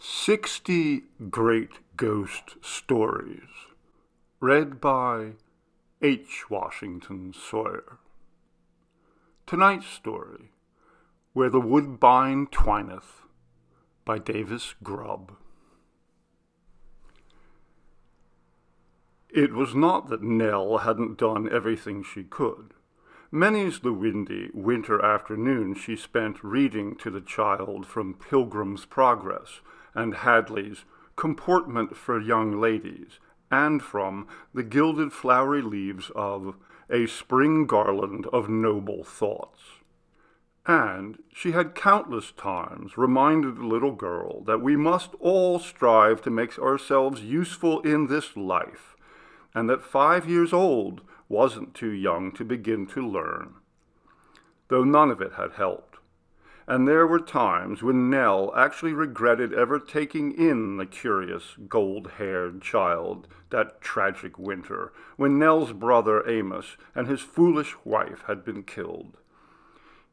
60 Great Ghost Stories, read by H. Washington Sawyer. Tonight's story, Where the Woodbine Twineth, by Davis Grubb. It was not that Nell hadn't done everything she could. Many's the windy winter afternoon she spent reading to the child from Pilgrim's Progress and Hadley's Comportment for Young Ladies, and from the gilded flowery leaves of A Spring Garland of Noble Thoughts. And she had countless times reminded the little girl that we must all strive to make ourselves useful in this life, and that 5 years old wasn't too young to begin to learn, though none of it had helped. And there were times when Nell actually regretted ever taking in the curious gold-haired child that tragic winter, when Nell's brother Amos and his foolish wife had been killed.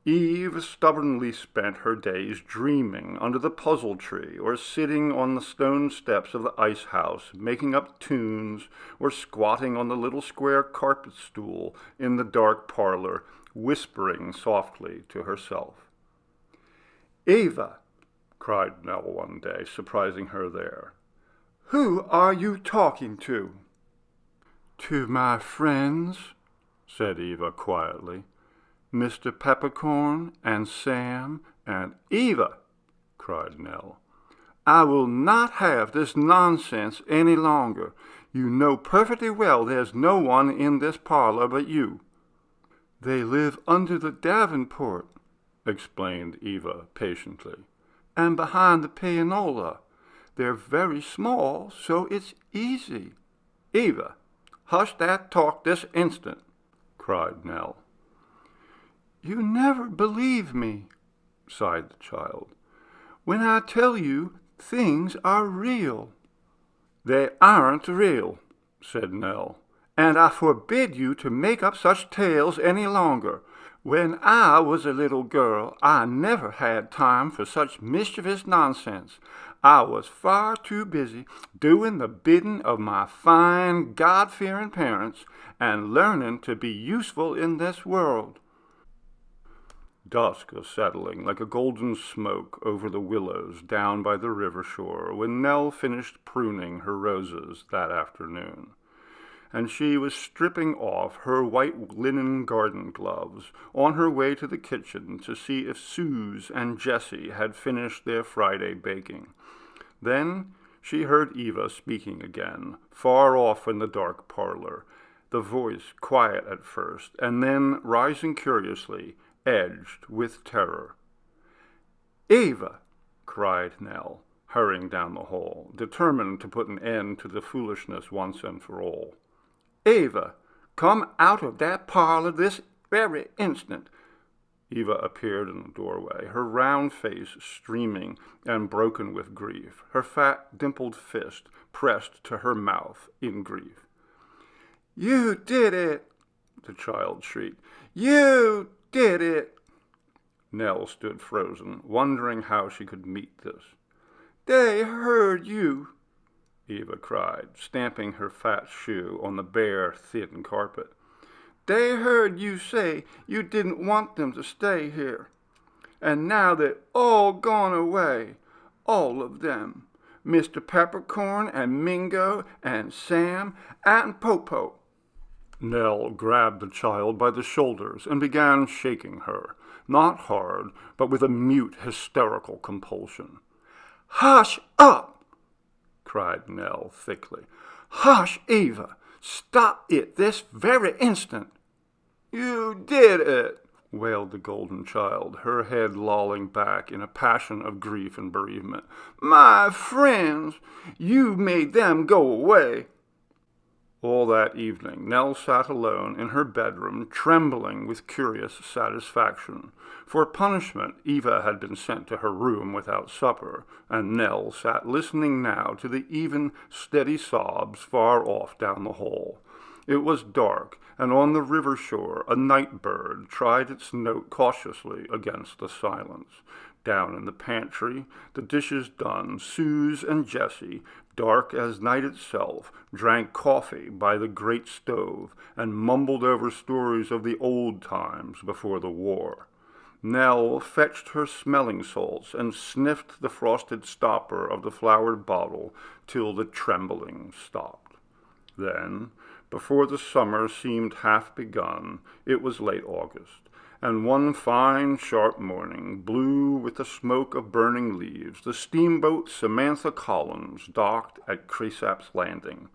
Eve stubbornly spent her days dreaming under the puzzle tree, or sitting on the stone steps of the ice house, making up tunes, or squatting on the little square carpet stool in the dark parlor, whispering softly to herself. "Eva," cried Nell one day, surprising her there, "who are you talking to?" "To my friends," said Eva quietly. "Mr. Peppercorn and Sam and—" "Eva!" cried Nell. "I will not have this nonsense any longer. You know perfectly well there's no one in this parlor but you." "They live under the Davenport," explained Eva patiently, "and behind the pianola. They're very small, so it's easy." "Eva, hush that talk this instant," cried Nell. "You never believe me," sighed the child, "when I tell you things are real." "They aren't real," said Nell, "and I forbid you to make up such tales any longer. When I was a little girl, I never had time for such mischievous nonsense. I was far too busy doing the bidding of my fine, God-fearing parents and learning to be useful in this world." Dusk was settling like a golden smoke over the willows down by the river shore when Nell finished pruning her roses that afternoon, and she was stripping off her white linen garden gloves on her way to the kitchen to see if Suze and Jessie had finished their Friday baking. Then she heard Eva speaking again, far off in the dark parlor, the voice quiet at first, and then, rising curiously, edged with terror. "Eva!" cried Nell, hurrying down the hall, determined to put an end to the foolishness once and for all. "Eva, come out of that parlor this very instant." Eva appeared in the doorway, her round face streaming and broken with grief, her fat, dimpled fist pressed to her mouth in grief. "You did it!" the child shrieked. "You did it!" Nell stood frozen, wondering how she could meet this. "They heard you!" Eva cried, stamping her fat shoe on the bare, thin carpet. "They heard you say you didn't want them to stay here. And now they've all gone away, all of them. Mr. Peppercorn and Mingo and Sam and Popo." Nell grabbed the child by the shoulders and began shaking her, not hard, but with a mute, hysterical compulsion. "Hush up!" cried Nell thickly. "Hush, Eva! Stop it this very instant!" "You did it!" wailed the golden child, her head lolling back in a passion of grief and bereavement. "My friends! You made them go away!" All that evening Nell sat alone in her bedroom, trembling with curious satisfaction. For punishment, Eva had been sent to her room without supper, and Nell sat listening now to the even, steady sobs far off down the hall. It was dark, and on the river shore a night bird tried its note cautiously against the silence. Down in the pantry, the dishes done, Suze and Jessie, dark as night itself, drank coffee by the great stove and mumbled over stories of the old times before the war. Nell fetched her smelling salts and sniffed the frosted stopper of the flowered bottle till the trembling stopped. Then, before the summer seemed half begun, it was late August, and one fine, sharp morning, blue with the smoke of burning leaves, the steamboat Samantha Collins docked at Cresap's Landing.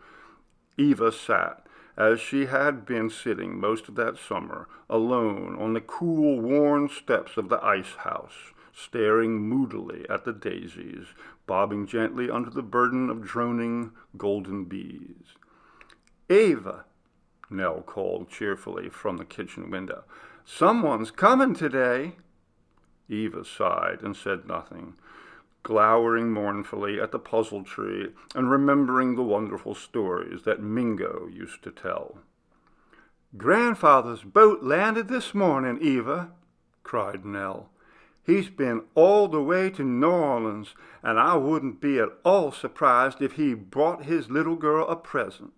Eva sat, as she had been sitting most of that summer, alone on the cool, worn steps of the ice house, staring moodily at the daisies, bobbing gently under the burden of droning golden bees. "Eva," Nell called cheerfully from the kitchen window, "someone's coming today." Eva sighed and said nothing, glowering mournfully at the puzzle tree and remembering the wonderful stories that Mingo used to tell. "Grandfather's boat landed this morning, Eva," cried Nell. "He's been all the way to New Orleans, and I wouldn't be at all surprised if he brought his little girl a present."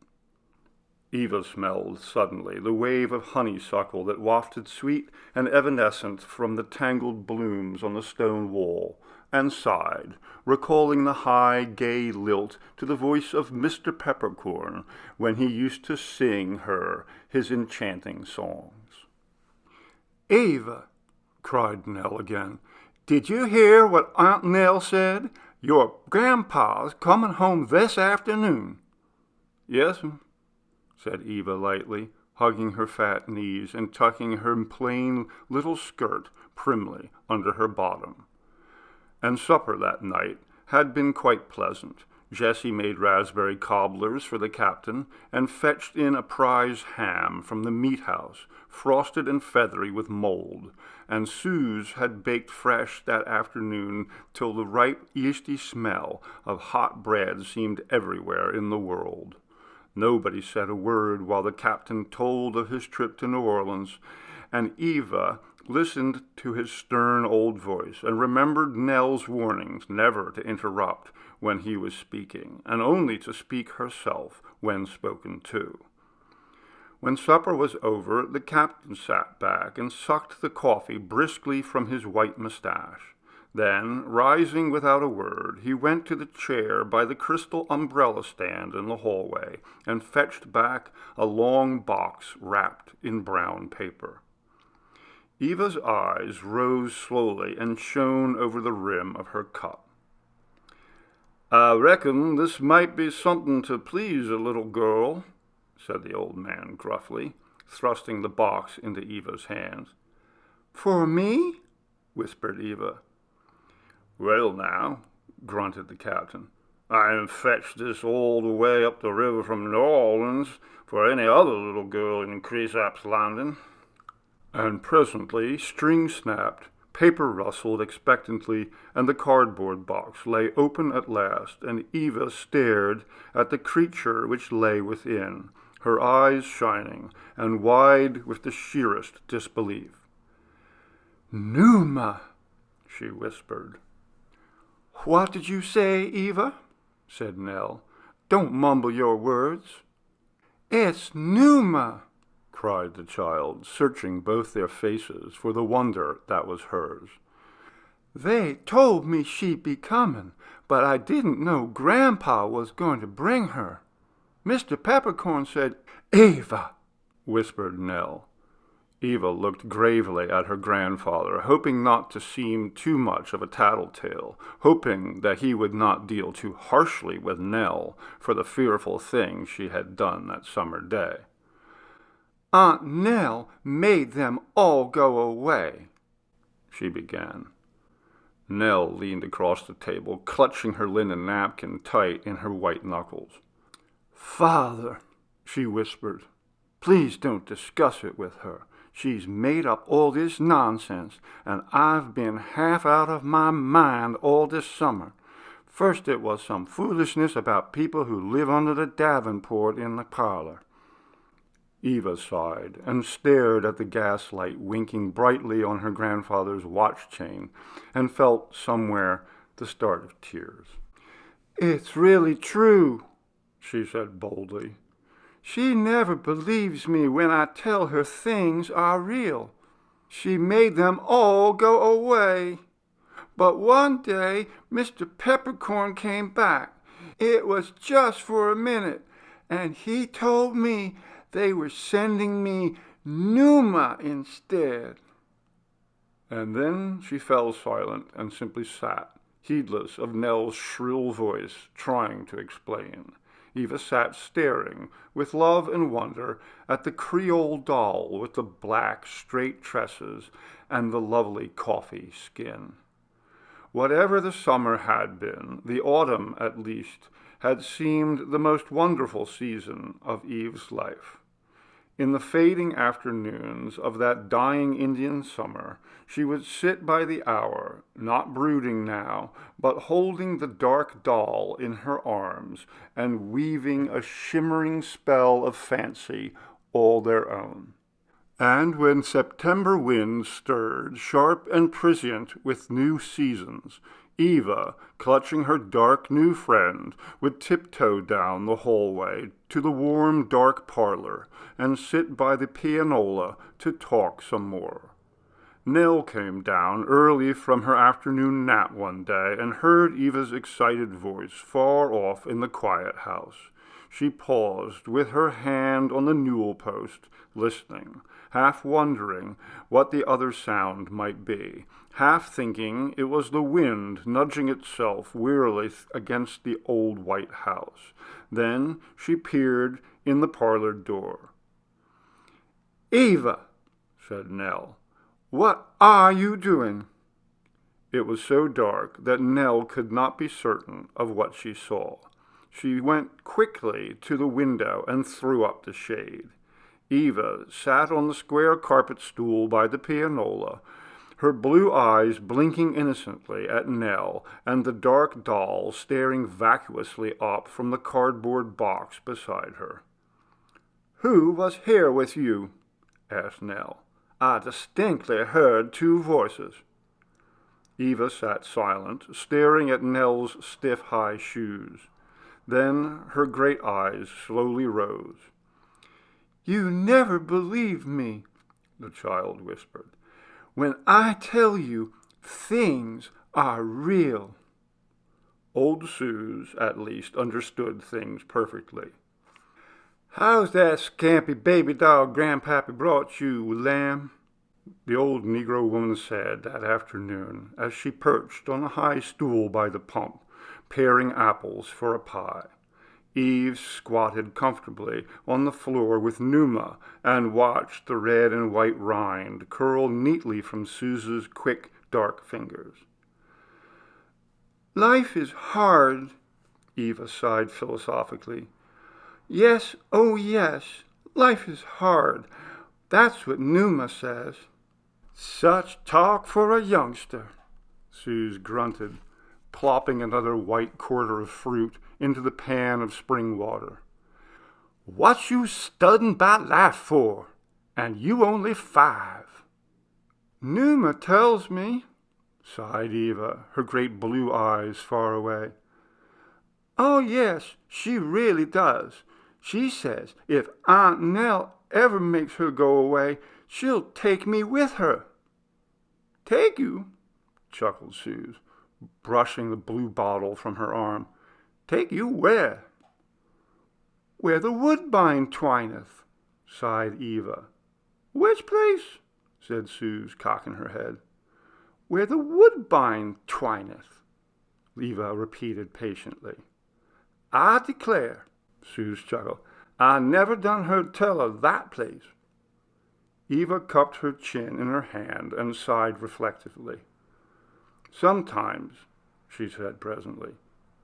Eva smelled suddenly the wave of honeysuckle that wafted sweet and evanescent from the tangled blooms on the stone wall, and sighed, recalling the high, gay lilt to the voice of Mr. Peppercorn when he used to sing her his enchanting songs. "Eva," cried Nell again, "did you hear what Aunt Nell said? Your grandpa's coming home this afternoon." "Yes'm," said Eva lightly, hugging her fat knees and tucking her plain little skirt primly under her bottom. And supper that night had been quite pleasant. Jessie made raspberry cobblers for the captain and fetched in a prize ham from the meat house, frosted and feathery with mold, and Suze had baked fresh that afternoon till the ripe, yeasty smell of hot bread seemed everywhere in the world. Nobody said a word while the captain told of his trip to New Orleans, and Eva listened to his stern old voice and remembered Nell's warnings never to interrupt when he was speaking, and only to speak herself when spoken to. When supper was over, the captain sat back and sucked the coffee briskly from his white mustache. Then, rising without a word, he went to the chair by the crystal umbrella stand in the hallway and fetched back a long box wrapped in brown paper. Eva's eyes rose slowly and shone over the rim of her cup. "I reckon this might be something to please a little girl," said the old man gruffly, thrusting the box into Eva's hands. "For me?" whispered Eva. "Well, now," grunted the captain, "I ain't fetched this all the way up the river from New Orleans for any other little girl in Cresap's Landing." And presently string snapped, paper rustled expectantly, and the cardboard box lay open at last, and Eva stared at the creature which lay within, her eyes shining, and wide with the sheerest disbelief. "Numa," she whispered. "What did you say, Eva?" said Nell. "Don't mumble your words." "It's Numa," cried the child, searching both their faces for the wonder that was hers. "They told me she'd be coming, but I didn't know Grandpa was going to bring her. Mr. Peppercorn said—" "Eva," whispered Nell. Eva looked gravely at her grandfather, hoping not to seem too much of a tattletale, hoping that he would not deal too harshly with Nell for the fearful thing she had done that summer day. "Aunt Nell made them all go away," she began. Nell leaned across the table, clutching her linen napkin tight in her white knuckles. "Father," she whispered, "please don't discuss it with her. She's made up all this nonsense, and I've been half out of my mind all this summer. First it was some foolishness about people who live under the Davenport in the parlor." Eva sighed and stared at the gaslight winking brightly on her grandfather's watch chain and felt somewhere the start of tears. "It's really true," she said boldly. "She never believes me when I tell her things are real. She made them all go away. But one day Mr. Peppercorn came back. It was just for a minute, and he told me they were sending me Numa instead." And then she fell silent and simply sat, heedless of Nell's shrill voice, trying to explain. Eva sat staring, with love and wonder, at the Creole doll with the black, straight tresses and the lovely coffee skin. Whatever the summer had been, the autumn, at least, had seemed the most wonderful season of Eve's life. In the fading afternoons of that dying Indian summer, she would sit by the hour, not brooding now, but holding the dark doll in her arms and weaving a shimmering spell of fancy all their own. And when September winds stirred, sharp and prescient with new seasons, Eva, clutching her dark new friend, would tiptoe down the hallway to the warm, dark parlor and sit by the pianola to talk some more. Nell came down early from her afternoon nap one day and heard Eva's excited voice far off in the quiet house. She paused with her hand on the newel post, listening, half wondering what the other sound might be, half thinking it was the wind nudging itself wearily against the old white house. Then she peered in the parlor door. "Eva," said Nell, "what are you doing?" It was so dark that Nell could not be certain of what she saw. She went quickly to the window and threw up the shade. Eva sat on the square carpet stool by the pianola, her blue eyes blinking innocently at Nell and the dark doll staring vacuously up from the cardboard box beside her. "Who was here with you?" asked Nell. "I distinctly heard two voices." Eva sat silent, staring at Nell's stiff high shoes. Then her great eyes slowly rose. "You never believe me," the child whispered, "when I tell you things are real." Old Suze, at least, understood things perfectly. "How's that scampy baby doll Grandpappy brought you, lamb?" the old Negro woman said that afternoon as she perched on a high stool by the pump, paring apples for a pie. Eve squatted comfortably on the floor with Numa and watched the red and white rind curl neatly from Suze's quick, dark fingers. "Life is hard," Eva sighed philosophically. "Yes, oh yes, life is hard. That's what Numa says." "Such talk for a youngster," Suze grunted, plopping another white quarter of fruit into the pan of spring water. "What you studying 'bout life for? And you only 5. "Numa tells me," sighed Eva, her great blue eyes far away. "Oh, yes, she really does. She says if Aunt Nell ever makes her go away, she'll take me with her." "Take you?" chuckled Suze, brushing the blue bottle from her arm. "Take you where?" "Where the Woodbine Twineth," sighed Eva. "Which place?" said Suze, cocking her head. "Where the Woodbine Twineth," Eva repeated patiently. "I declare," Suze chuckled, "I never done heard tell of that place." Eva cupped her chin in her hand and sighed reflectively. "Sometimes," she said presently,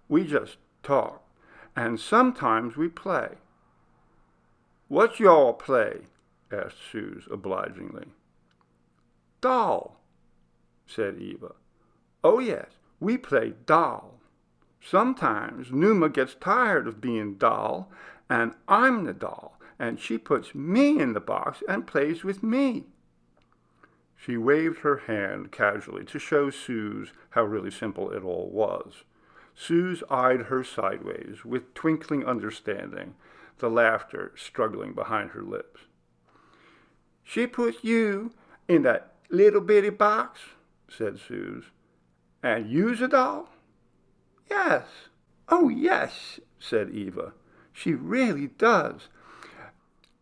"we just talk, and sometimes we play." "What y'all play?" asked Suze obligingly. "Doll," said Eva. "Oh, yes, we play doll. Sometimes Numa gets tired of being doll, and I'm the doll, and she puts me in the box and plays with me." She waved her hand casually to show Suze how really simple it all was. Suze eyed her sideways with twinkling understanding, the laughter struggling behind her lips. "She puts you in that little bitty box," said Suze. "And you's a doll?" "Yes." "Oh, yes," said Eva. "She really does.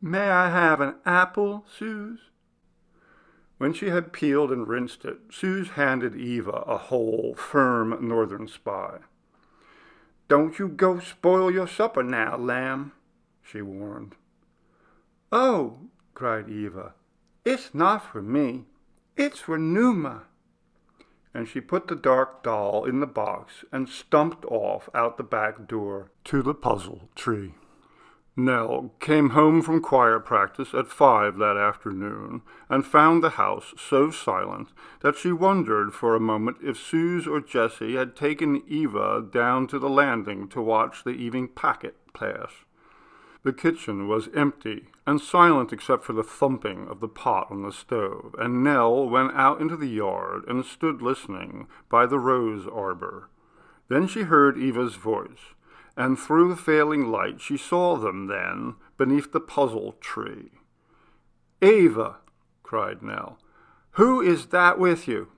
May I have an apple, Suze?" When she had peeled and rinsed it, Suze handed Eva a whole, firm northern spy. "Don't you go spoil your supper now, lamb," she warned. "Oh," cried Eva, "it's not for me. It's for Numa." And she put the dark doll in the box and stumped off out the back door to the puzzle tree. Nell came home from choir practice at 5 that afternoon and found the house so silent that she wondered for a moment if Suze or Jessie had taken Eva down to the landing to watch the evening packet pass. The kitchen was empty and silent except for the thumping of the pot on the stove, and Nell went out into the yard and stood listening by the rose arbor. Then she heard Eva's voice, and through the failing light she saw them then beneath the puzzle tree. "Eva," cried Nell, "who is that with you?"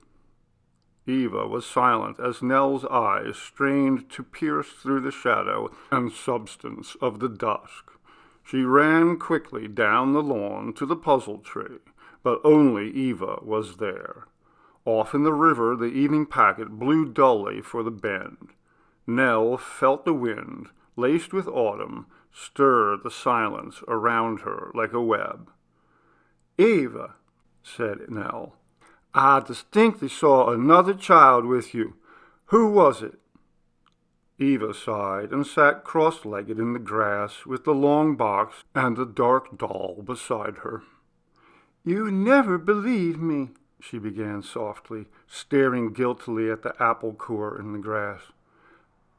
Eva was silent as Nell's eyes strained to pierce through the shadow and substance of the dusk. She ran quickly down the lawn to the puzzle tree, but only Eva was there. Off in the river the evening packet blew dully for the bend. Nell felt the wind, laced with autumn, stir the silence around her like a web. "Eva," said Nell, "I distinctly saw another child with you. Who was it?" Eva sighed and sat cross-legged in the grass with the long box and the dark doll beside her. "You never believe me," she began softly, staring guiltily at the apple core in the grass.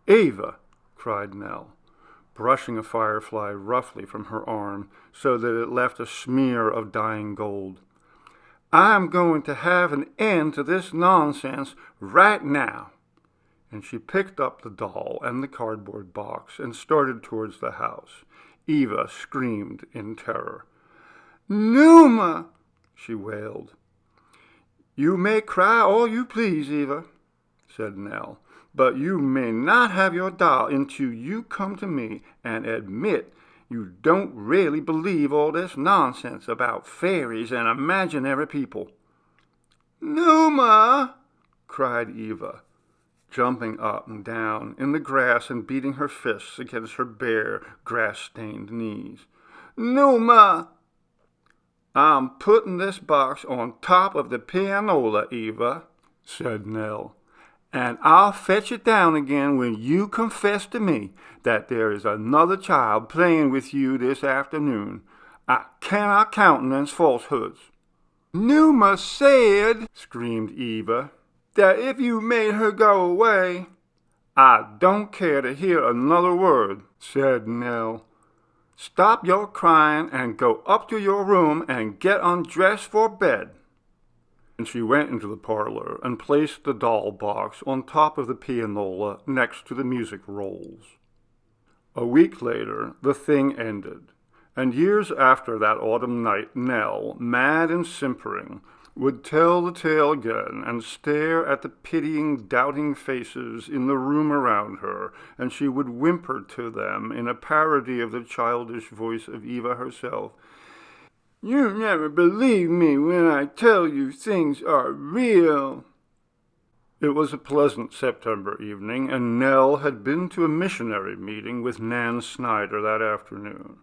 "Eva," cried Nell, brushing a firefly roughly from her arm so that it left a smear of dying gold, "I'm going to have an end to this nonsense right now." And she picked up the doll and the cardboard box and started towards the house. Eva screamed in terror. "Numa!" she wailed. "You may cry all you please, Eva," said Nell, "but you may not have your doll until you come to me and admit you don't really believe all this nonsense about fairies and imaginary people." "Numa!" cried Eva, jumping up and down in the grass and beating her fists against her bare, grass-stained knees. "Numa!" "I'm putting this box on top of the pianola, Eva," said Nell, "and I'll fetch it down again when you confess to me that there is another child playing with you this afternoon. I cannot countenance falsehoods." "Numa said," screamed Eva, "that if you made her go away—" "I don't care to hear another word," said Nell. "Stop your crying and go up to your room and get undressed for bed." And she went into the parlor and placed the doll box on top of the pianola next to the music rolls. A week later, the thing ended, and years after that autumn night, Nell, mad and simpering, would tell the tale again and stare at the pitying, doubting faces in the room around her, and she would whimper to them in a parody of the childish voice of Eva herself. "You never believe me when I tell you things are real." It was a pleasant September evening, and Nell had been to a missionary meeting with Nan Snyder that afternoon.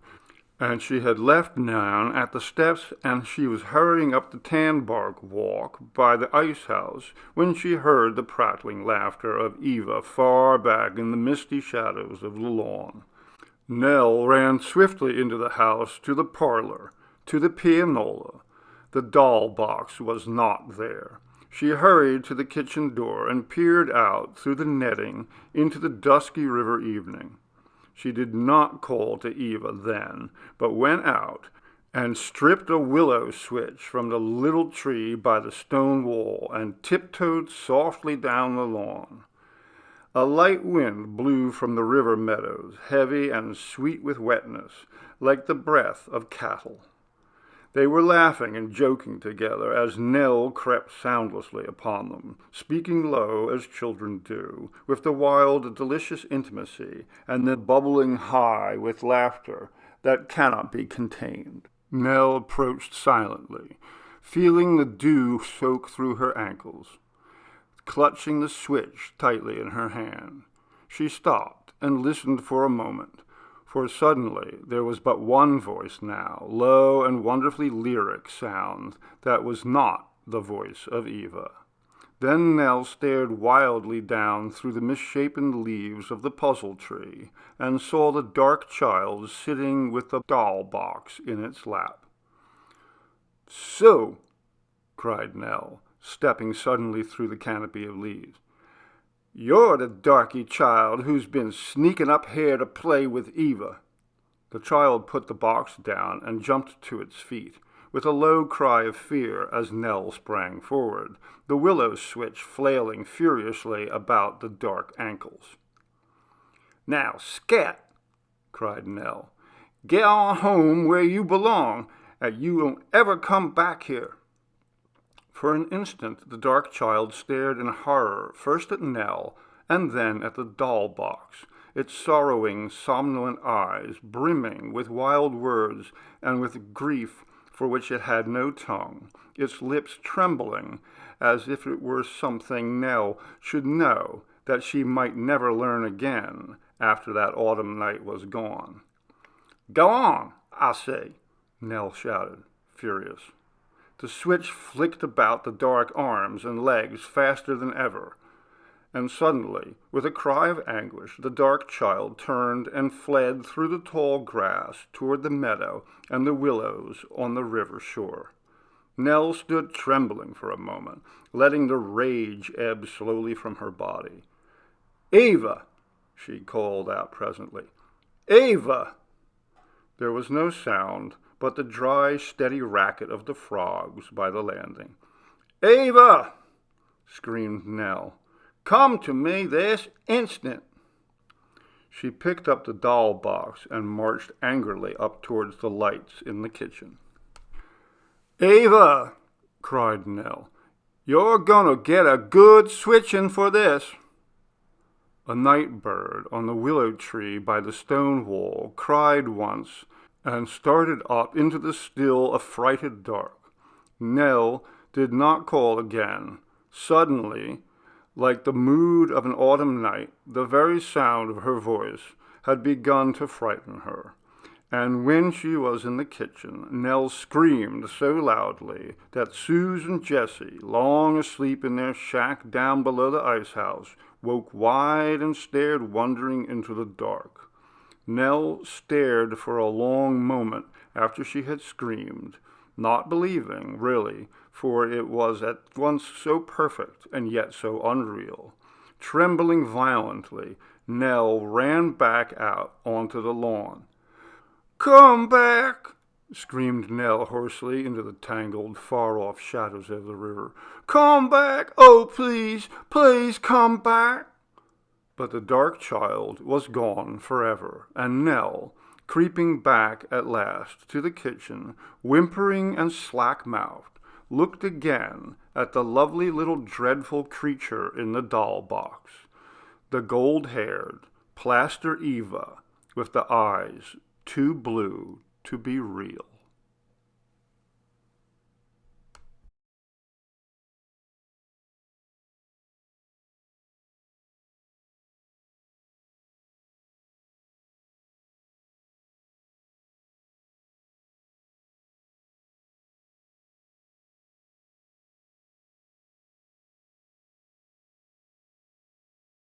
And she had left Nan at the steps, and she was hurrying up the tan-bark walk by the ice house when she heard the prattling laughter of Eva far back in the misty shadows of the lawn. Nell ran swiftly into the house, to the parlor, to the pianola. The doll box was not there. She hurried to the kitchen door and peered out through the netting into the dusky river evening. She did not call to Eva then, but went out and stripped a willow switch from the little tree by the stone wall and tiptoed softly down the lawn. A light wind blew from the river meadows, heavy and sweet with wetness, like the breath of cattle. They were laughing and joking together as Nell crept soundlessly upon them, speaking low as children do, with the wild, delicious intimacy and the bubbling high with laughter that cannot be contained. Nell approached silently, feeling the dew soak through her ankles, clutching the switch tightly in her hand. She stopped and listened for a moment, for suddenly there was but one voice now, low and wonderfully lyric sound that was not the voice of Eva. Then Nell stared wildly down through the misshapen leaves of the puzzle tree and saw the dark child sitting with the doll box in its lap. "So," cried Nell, stepping suddenly through the canopy of leaves, "you're the darky child who's been sneaking up here to play with Eva." The child put the box down and jumped to its feet, with a low cry of fear as Nell sprang forward, the willow switch flailing furiously about the dark ankles. "Now, scat!" cried Nell. "Get on home where you belong, and you won't ever come back here." For an instant the dark child stared in horror first at Nell and then at the doll box, its sorrowing, somnolent eyes brimming with wild words and with grief for which it had no tongue, its lips trembling as if it were something Nell should know that she might never learn again after that autumn night was gone. "Go on, I say," Nell shouted, furious. The switch flicked about the dark arms and legs faster than ever, and suddenly, with a cry of anguish, the dark child turned and fled through the tall grass toward the meadow and the willows on the river shore. Nell stood trembling for a moment, letting the rage ebb slowly from her body. "Eva!" she called out presently. "Eva!" There was no sound but the dry, steady racket of the frogs by the landing. "Eva!" screamed Nell. "Come to me this instant!" She picked up the doll box and marched angrily up towards the lights in the kitchen. "Eva!" cried Nell. "You're gonna get a good switching for this." A night bird on the willow tree by the stone wall cried once and started up into the still, affrighted dark. Nell did not call again. Suddenly, like the mood of an autumn night, the very sound of her voice had begun to frighten her, and when she was in the kitchen, Nell screamed so loudly that Suze and Jessie, long asleep in their shack down below the ice house, woke wide and stared wondering into the dark. Nell stared for a long moment after she had screamed, not believing, really, for it was at once so perfect and yet so unreal. Trembling violently, Nell ran back out onto the lawn. "Come back!" screamed Nell hoarsely into the tangled, far-off shadows of the river. "Come back! Oh, please, please come back!" But the dark child was gone forever, and Nell, creeping back at last to the kitchen, whimpering and slack-mouthed, looked again at the lovely little dreadful creature in the doll box, the gold-haired, plaster Eva, with the eyes too blue to be real.